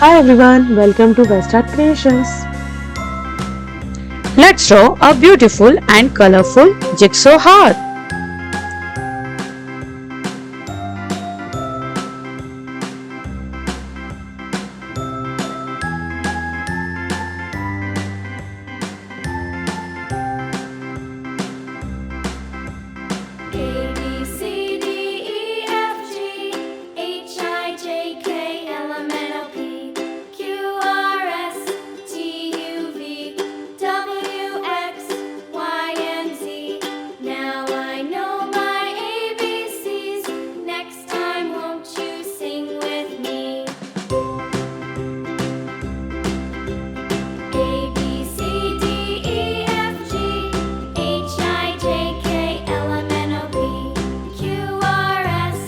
Hi everyone, welcome to Best Art Creations. Let's draw a beautiful and colorful jigsaw heart. A B C D E F G H I J K L M N O P Q R S T U V W X Y and Z. Now I know my ABCs. Next time, won't you sing with me? A B C D E F G H I J K L M N O P Q R S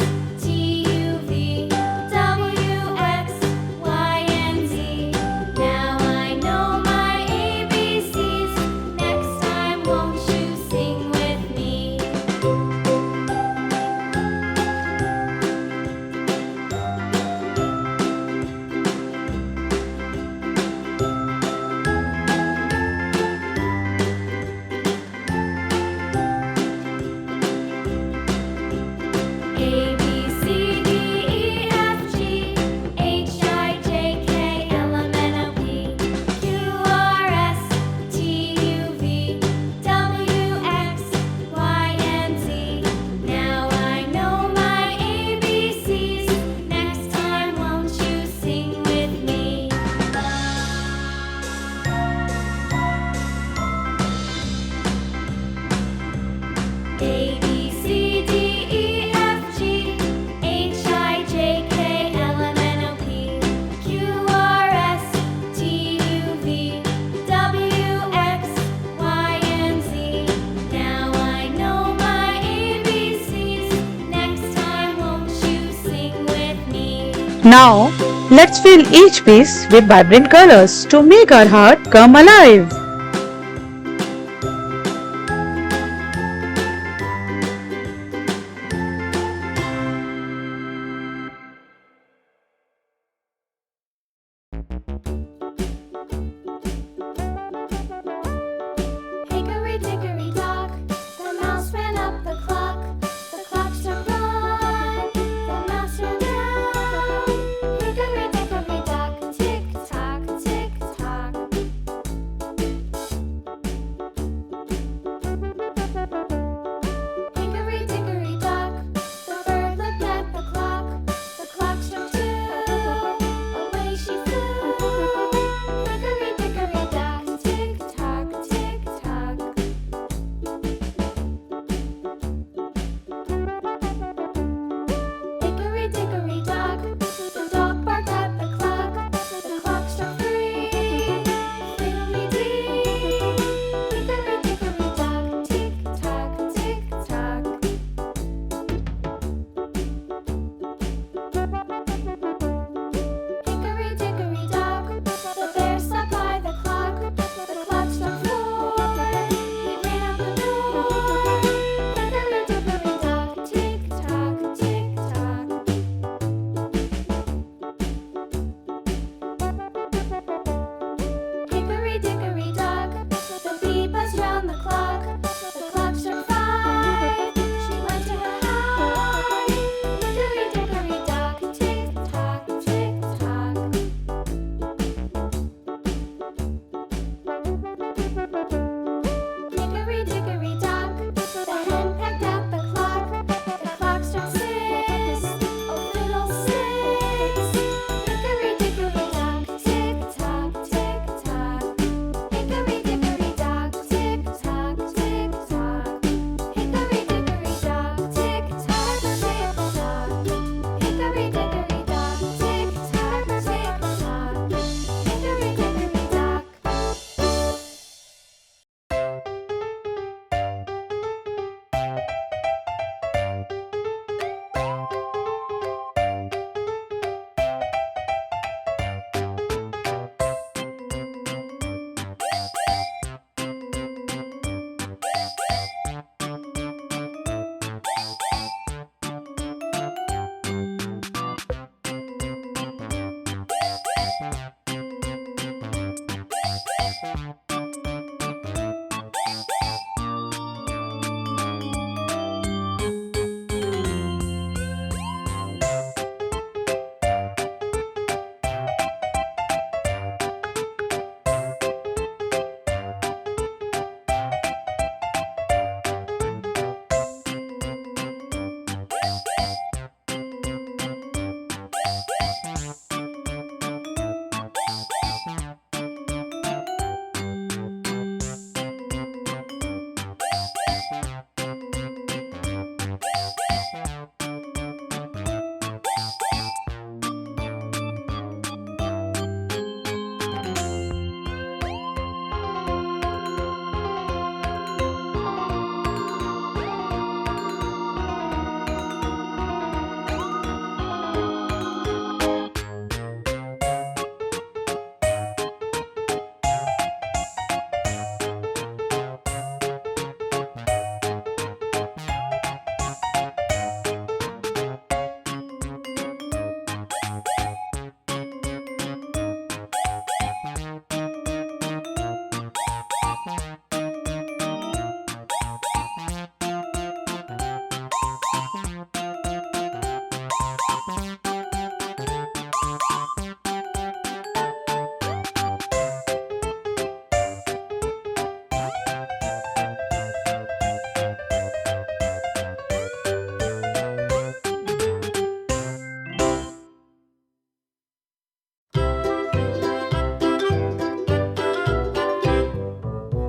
T U V W X Y and Z. Now I know my ABCs. Next time, won't you sing with me? A B C D E F G H I J K L M N O P Q R S T U V W X Y and Z. Now I know my ABCs. Next time, won't you sing with me? A B C D E F G H I J K L M N O P Q R S T U V W X Y and Z. Now I know my ABCs. Next time, won't you sing with me? Now, let's fill each piece with vibrant colors to make our heart come alive. Hickory dickory dock, the mouse ran up the clock. The clock struck one, the mouse ran down. Hickory dickory dock, tick tock, tick tock.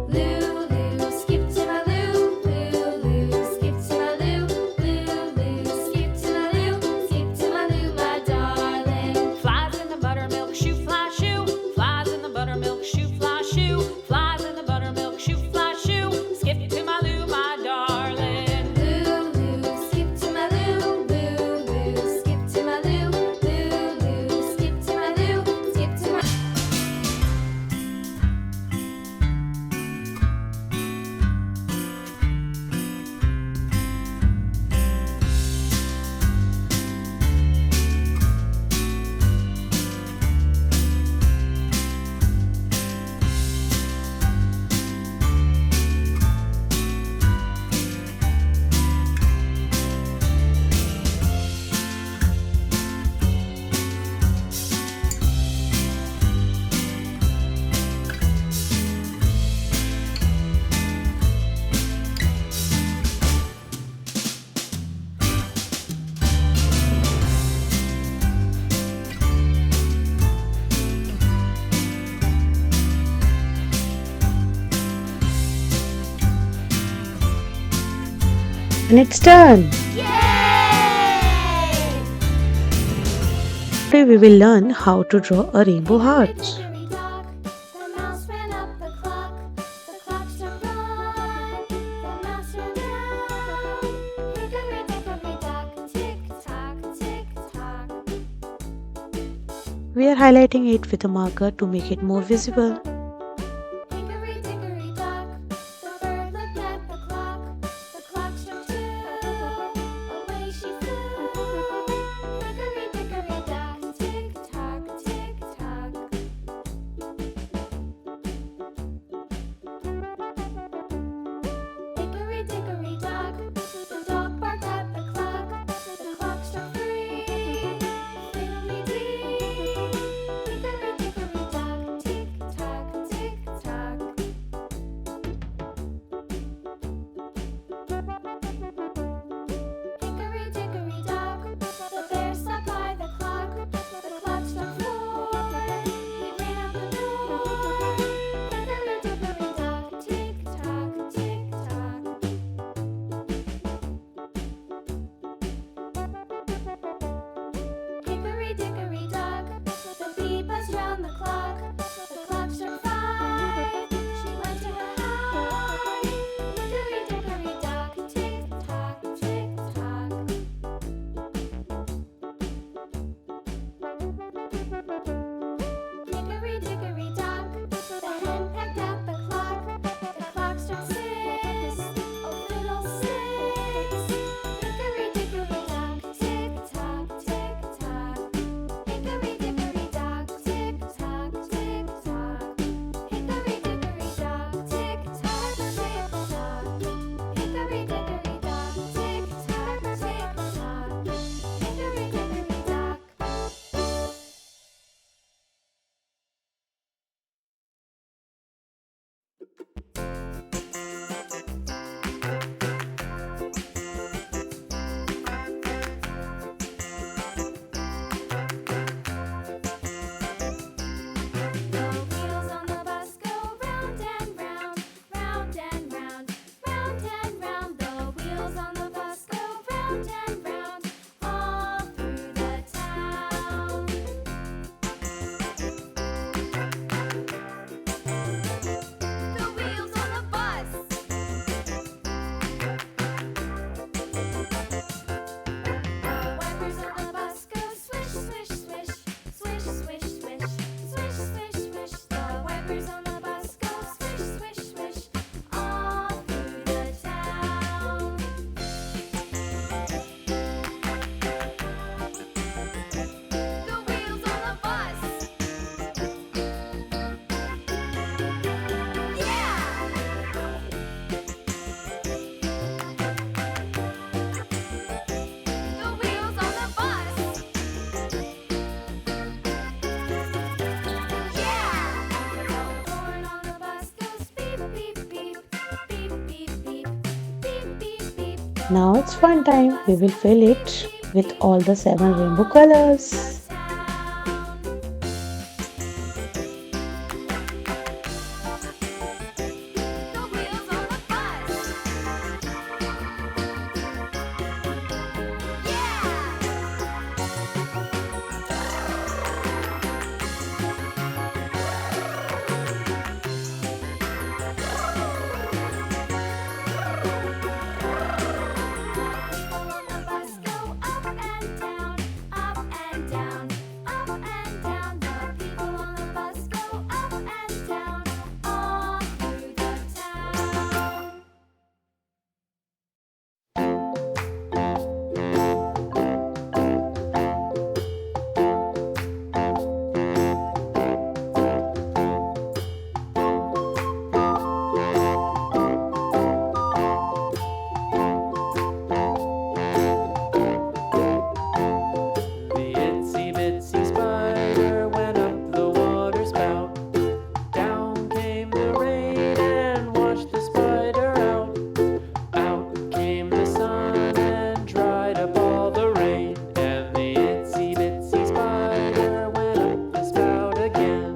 Lulu, skip to my loo. Lulu, skip to my loo. Lulu, skip to my loo. Skip to my loo, my darling. Flies in the buttermilk shoe, fly shoe. Flies in the buttermilk shoe, fly shoe. Flies in the buttermilk shoe, fly shoe. Skip to my loo, my darling. Lulu, skip to my loo. Lulu, skip to my loo. Lulu, skip to my loo. Skip to my And it's done. Yay! Today we will learn how to draw a rainbow heart. Hickory dock, the mouse ran up the clock. The clock struck one, the mouse ran down. Hickory dickory dock, tick tock, tick tock. We are highlighting it with a marker to make it more visible. Hickory dickory dock, the bird looked at the clock. The clock struck two, away she flew. Hickory dickory dock, tick tock, tick tock. Hickory dickory dock, the dog barked at the clock. The clock struck three, fiddly-dee. Hickory dickory dock, tick tock, Now it's fun time. We will fill it with all the 7 rainbow colors. The wheels on the bus. People on the bus go up and down, up and down, up and down. The people on the bus go up and down, all through the town. The itsy bitsy spider went up the water spout. Down came the rain and washed the spider out. Out came the sun and dried up all the rain. And the itsy bitsy spider went up the spout again.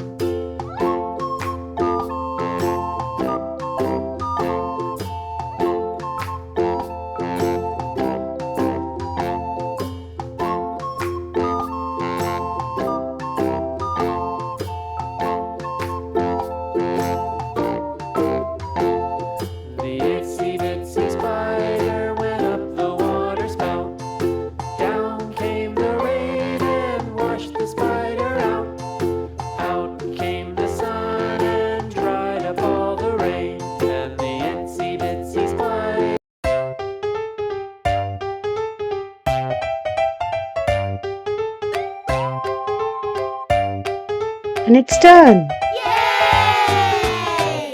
The itsy bitsy spider went up the water spout. Down came the rain and washed the spider out. Out came the sun and dried up all the rain. And the itsy bitsy spider And it's done. Yay!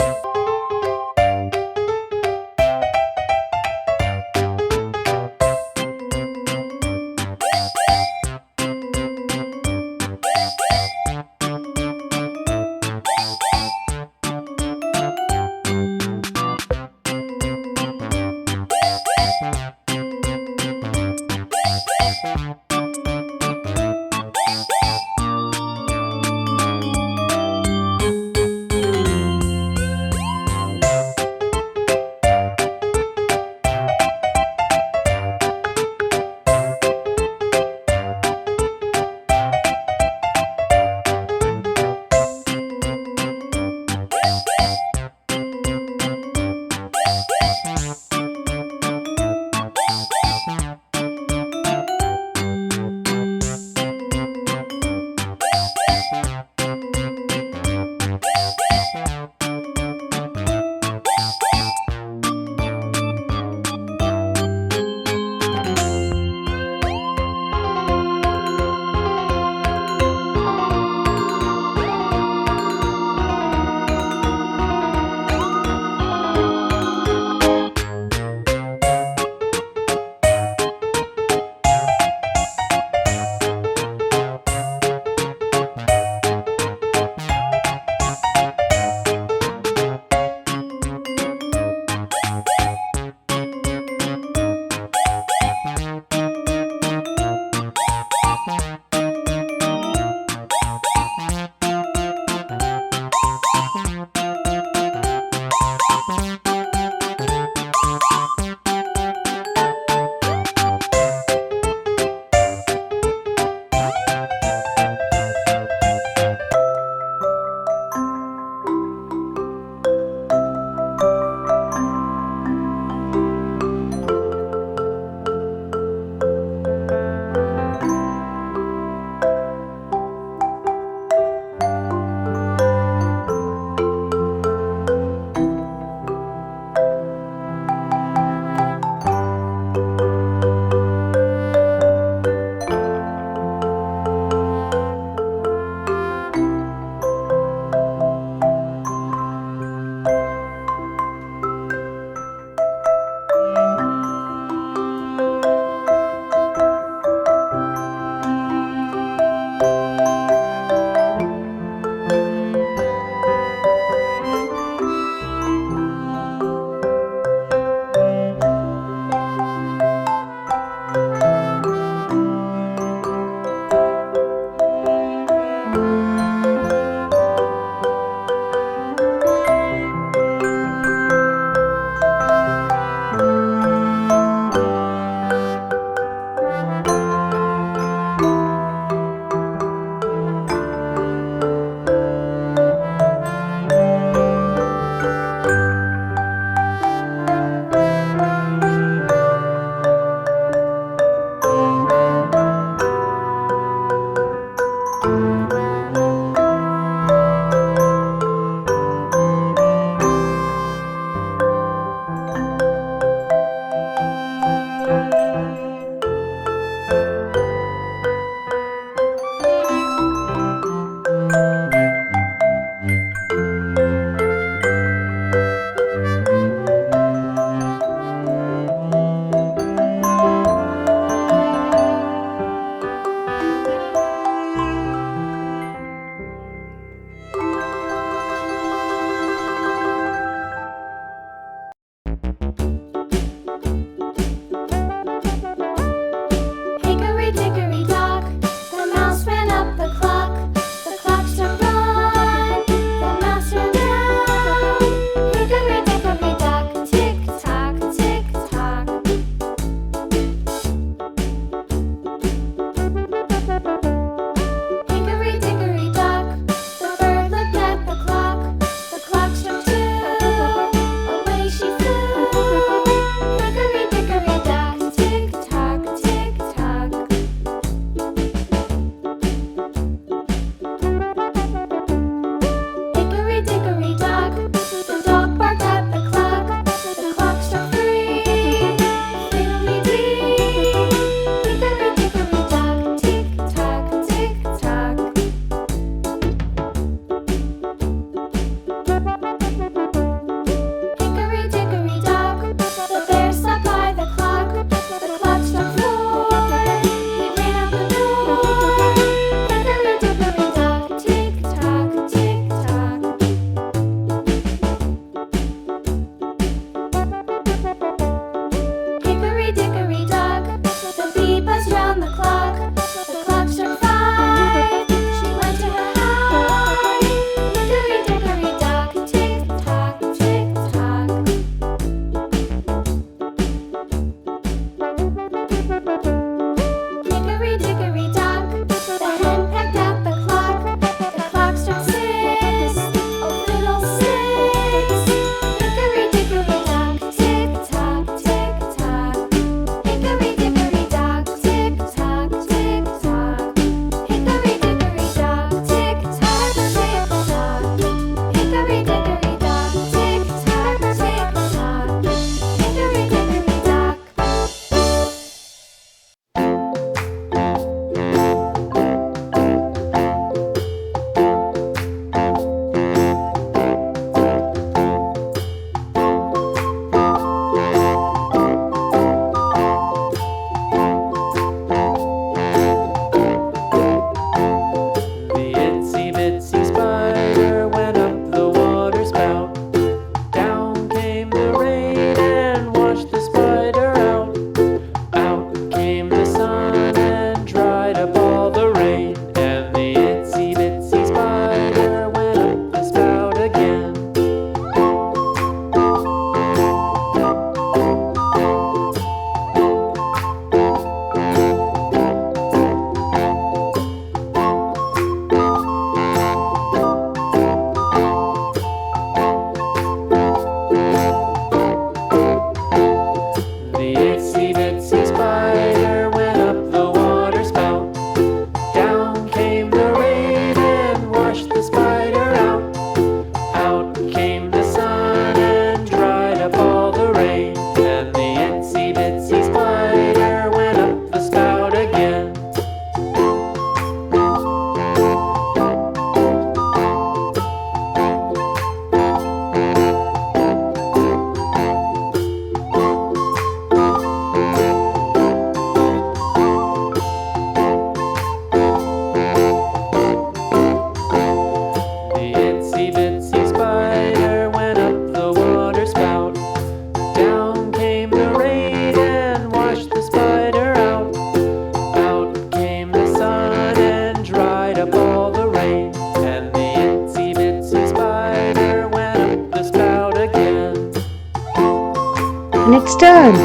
next turn.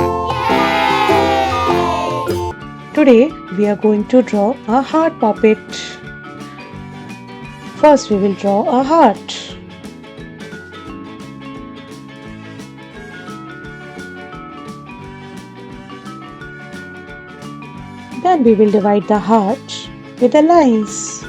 Yay! Today we are going to draw a heart puppet. First we will draw a heart. Then we will divide the heart with the lines.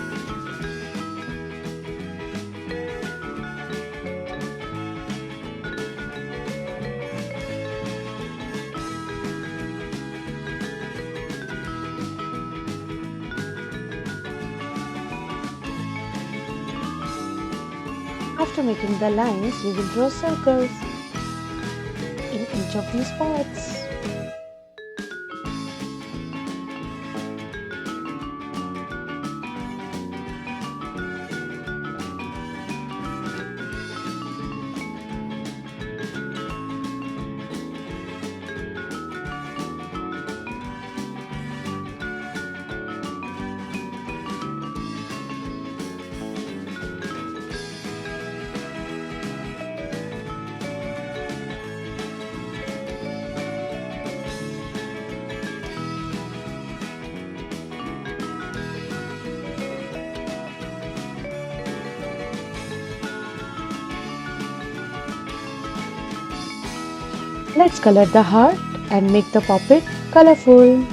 After making the lines, we will draw circles in each of these parts. Let's color the heart and make the puppet colorful.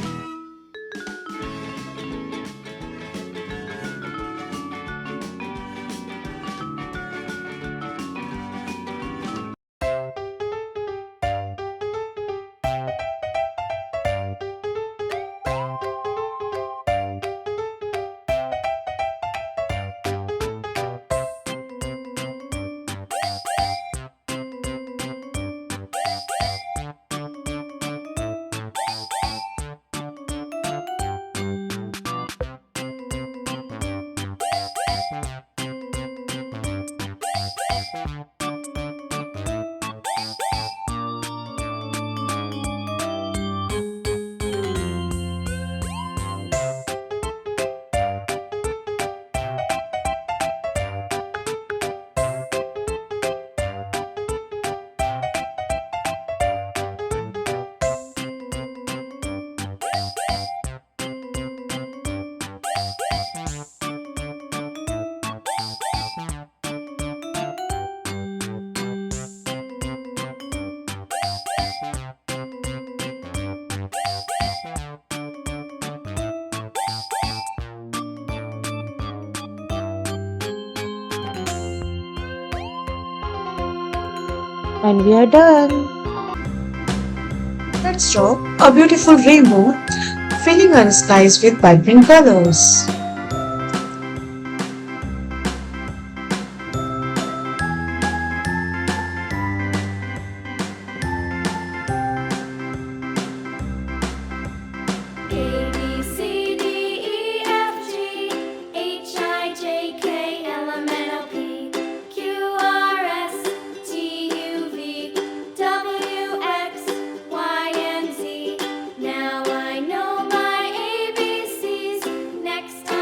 And we are done. Let's draw a beautiful rainbow, filling our skies with vibrant colors. A B C D E F G H I J K L M N O P Q R S T U V W X Y and Z. Now I know my ABCs. Next time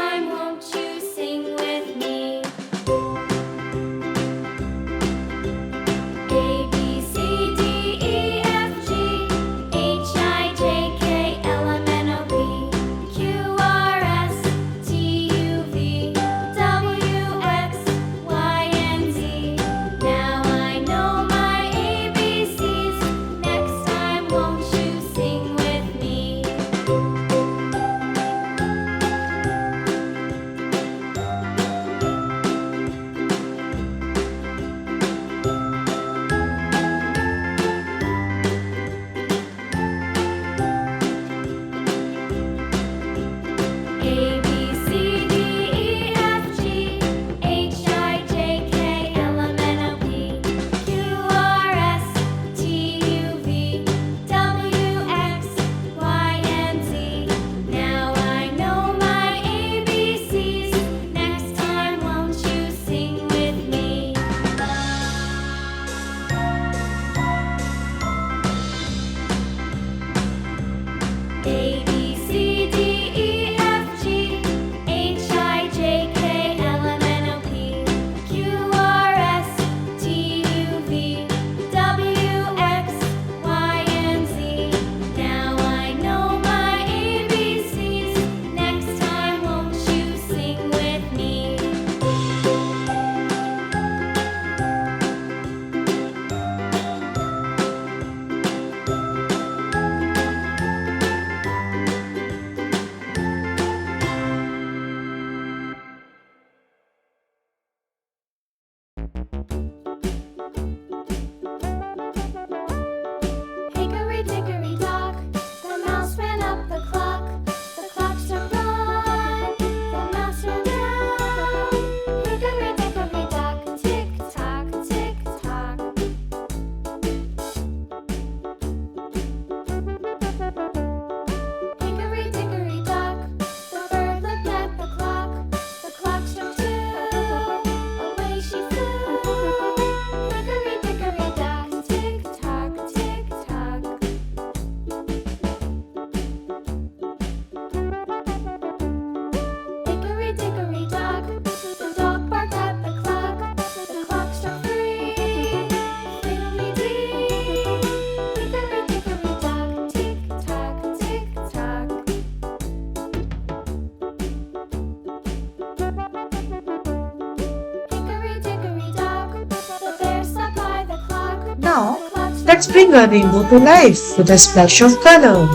Now, let's bring a rainbow to life with a splash of color.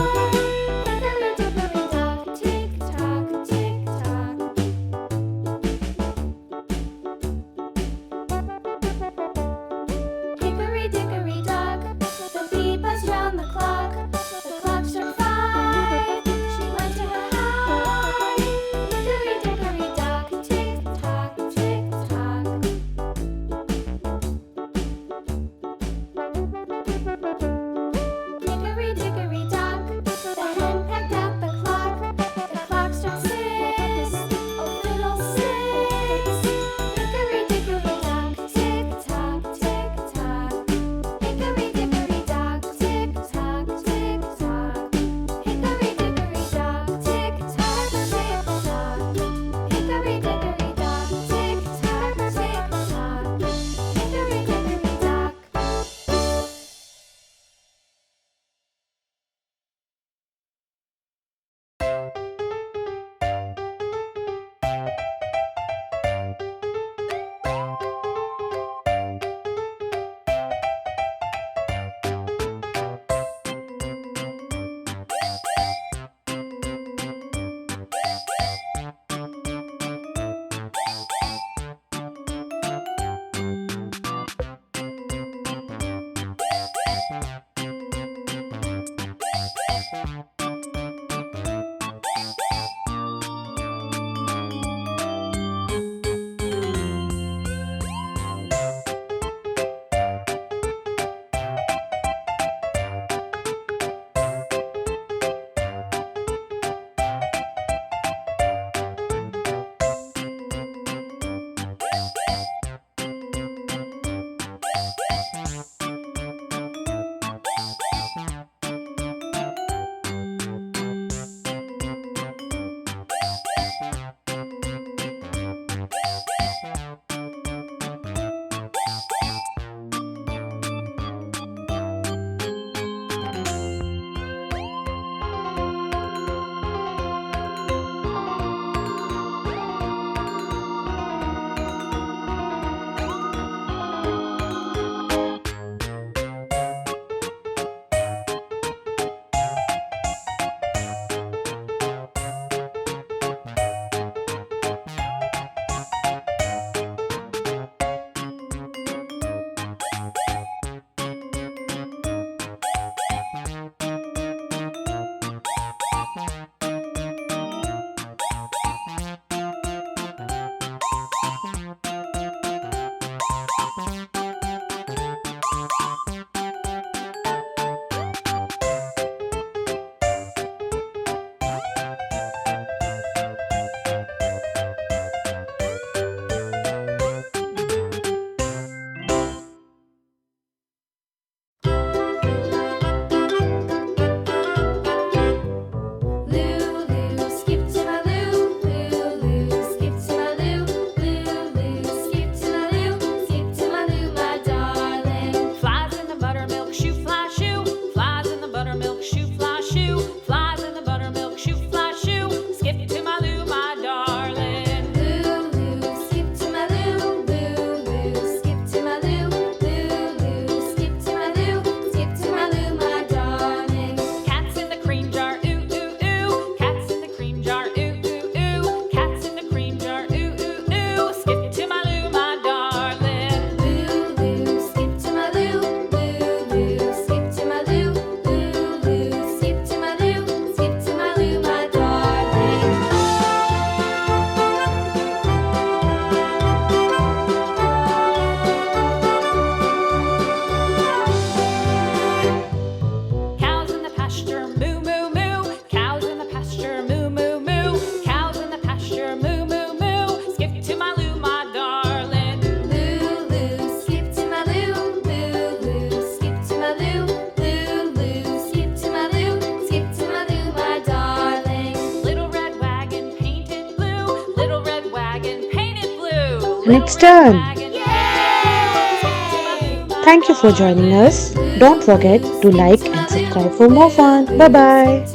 Hickory dickory dock, the bee buzzed round the clock. The clock struck 5. She went to her hive. Hickory dickory dock, tick tock, tick tock. Hickory dickory dock, the hen pecked at the clock. The clock struck 6. Oh fiddle-sticks. Hickory dickory dock, tick tock, tick tock. Hickory dickory dock, tick tock, tick tock. Hickory dickory dock, tick tock, tick tock. Hickory dickory dock, tick tock, tick tock. Hickory dickory dock. Lulu, skip to my loo, Lulu, skip to my loo, Lulu, skip to my loo, skip to my loo, my darling. Flies in the buttermilk shoe fly shoe. Flies in the buttermilk shoe fly shoe. Flies in the buttermilk shoe fly shoe. Skip to my loo, my darling. Lulu, skip to my loo, Lulu, skip to my loo, Lulu, skip to my loo, skip to my loo, my darling. Cats in the cream jar, ooh ooh ooh. Cats in the cream jar, ooh ooh ooh. Cats in the cream jar, ooh ooh ooh. Skip to my loo, my darling. Lulu, skip to my loo, Lulu, skip to my loo, Lulu, skip to my loo, skip to my loo, my darling. Cows in the pasture, moo moo moo. Cows in the pasture, moo moo moo. Cows in the pasture, moo moo moo. Skip to my loo, my darling. Lulu, skip to my loo, Lulu, skip to my loo, Lulu, skip to my loo, skip to my loo, my darling. Little red wagon painted blue. Little red wagon painted blue. And it's done. Thank you for joining us. Don't forget to like and subscribe for more fun. Bye bye.